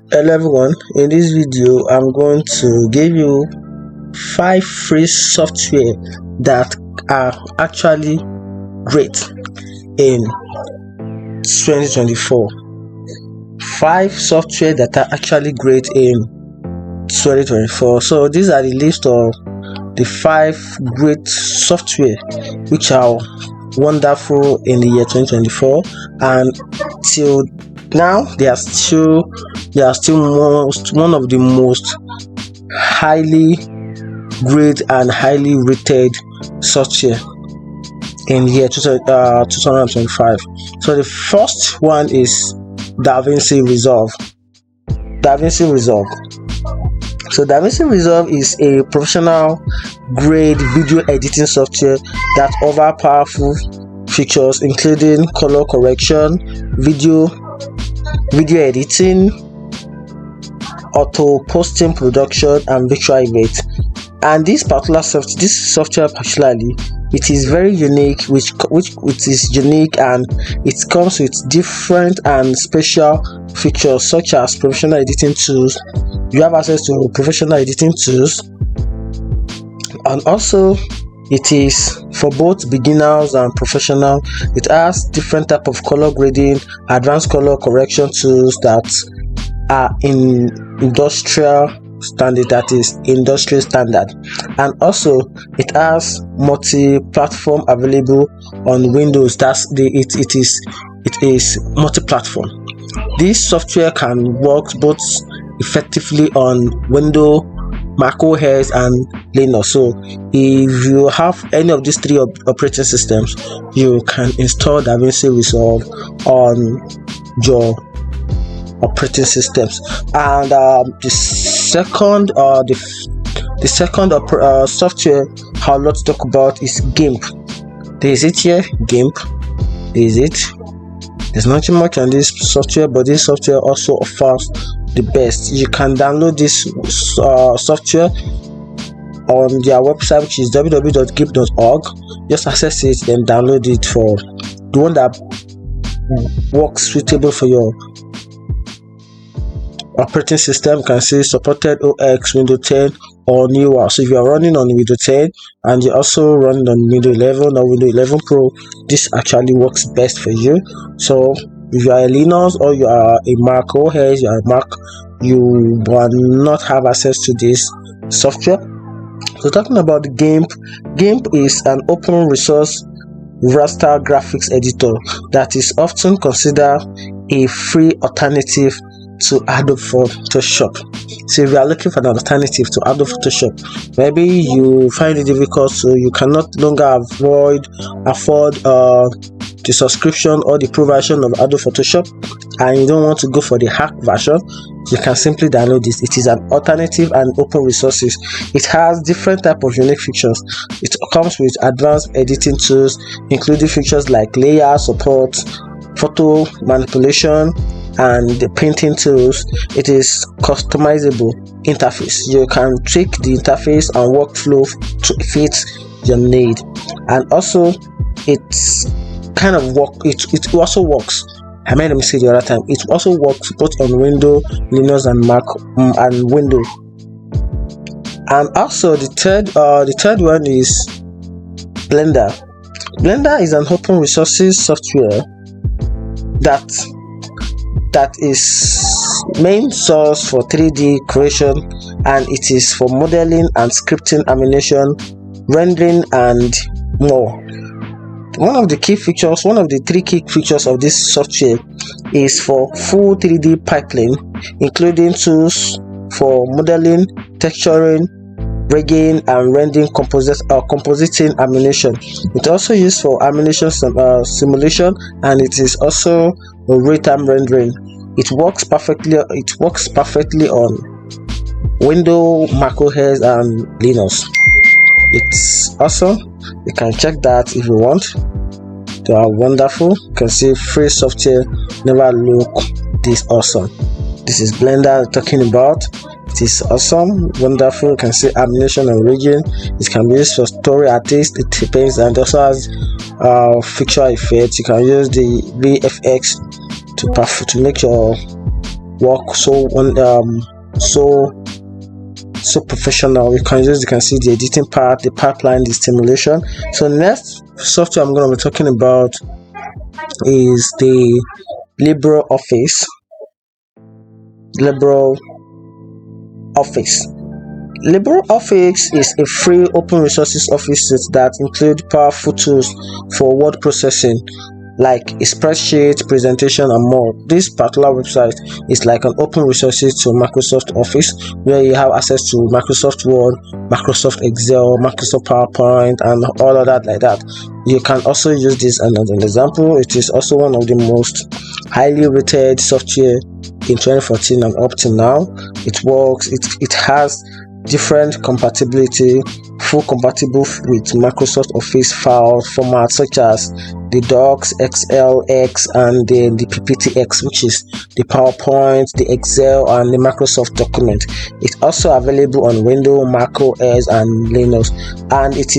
Hello everyone, in this video I'm going to give you 5 free software that are actually great in 2024. 5 software that are actually great in 2024. So these are the list of the 5 great software which are wonderful in the year 2024, and till now they are still one of the most highly graded and highly rated software in year 2025. So the first one is DaVinci Resolve. So DaVinci Resolve is a professional grade video editing software that offers powerful features including color correction, video editing, auto posting production, and virtual events. And this software particularly, it is very unique, which it is unique, and it comes with different and special features such as professional editing tools. You have access to professional editing tools, and also it is for both beginners and professional. It has different type of color grading, advanced color correction tools that are in industrial standard, and also it has multi-platform available on Windows. It is multi-platform. This software can work both effectively on Windows, Mac OS, and Linux. So if you have any of these 3 operating systems, you can install DaVinci Resolve on your operating systems. And the second software I would like to talk about is GIMP. There is it here, GIMP. There is it. There's not too much on this software, but this software also offers the best. You can download this software on their website, which is www.gimp.org. Just access it, then download it for the one that works suitable for your operating system. You can see supported OS, Windows 10 or newer. So if you are running on Windows 10 and you're also running on Windows 11 or Windows 11 Pro, this actually works best for you. So if you are a Linux or you are a Mac OS, you are a Mac, you will not have access to this software. So talking about GIMP is an open resource raster graphics editor that is often considered a free alternative to Adobe Photoshop. So if you are looking for an alternative to Adobe Photoshop, maybe you find it difficult, so you cannot longer afford the subscription or the pro version of Adobe Photoshop, and you don't want to go for the hack version, you can simply download this. It is an alternative and open resources. It has different type of unique features. It comes with advanced editing tools, including features like layer support, photo manipulation, and the printing tools. It is customizable interface. You can tweak the interface and workflow to fit your need, and also it's kind of it also works. Let me say the other time. It also works both on Windows, Linux, and Mac, and Windows. And also the third one is Blender. Blender is an open resources software that is main source for 3D creation, and it is for modeling and scripting, animation, rendering, and more. One of the 3 key features of this software is for full 3D pipeline, including tools for modeling, texturing, rigging, and rendering, compositing animation. It also used for animation simulation, and it is also real-time rendering. It works perfectly on Windows, Mac OS, and Linux. It's awesome. You can check that if you want. They are wonderful. You can see free software never look this awesome. This is Blender talking about. It is awesome, wonderful. You can see animation and rigging. It can be used for story artists. It depends, and also has feature effects. You can use the VFX to make your work so professional. You can see the editing part, the pipeline, the stimulation. So next software I'm going to be talking about is the LibreOffice. LibreOffice is a free open resources office suite that include powerful tools for word processing like a spreadsheet, presentation, and more. This particular website is like an open resources to Microsoft Office, where you have access to Microsoft Word, Microsoft Excel, Microsoft PowerPoint, and all of that like that. You can also use this as an example. It is also one of the most highly rated software in 2014 and up to now. It works. It has different compatibility, full compatible with Microsoft Office file formats such as the Docs, XLX, and the PPTX, which is the PowerPoint, the Excel, and the Microsoft document. It's also available on Windows, Mac OS, and Linux, and it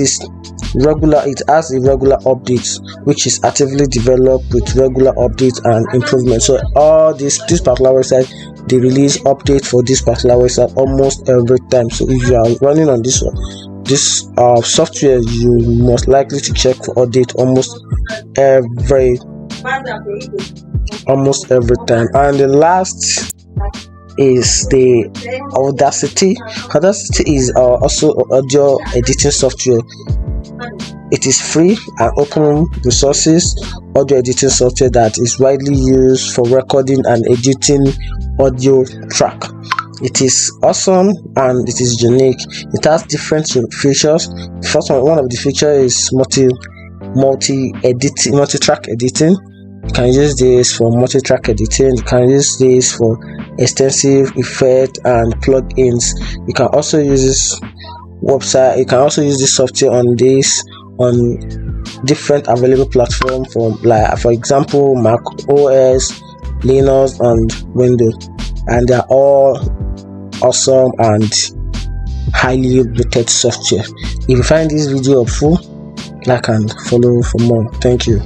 has a regular updates, which is actively developed with regular updates and improvements. So all this particular website, they release update for this particular website almost every time. So if you are running on this software, you most likely to check for update almost every time. And the last is the Audacity. Audacity is also audio editing software. It is free and open resources audio editing software that is widely used for recording and editing audio track. It is awesome and it is unique. It has different features. First one of the features is multi-track editing. You can use this for multi-track editing. You can use this for extensive effect and plugins. You can also use this software on different available platforms for example Mac OS, Linux, and Windows, and they are all awesome and highly rated software. If you find this video helpful, like and follow for more. Thank you.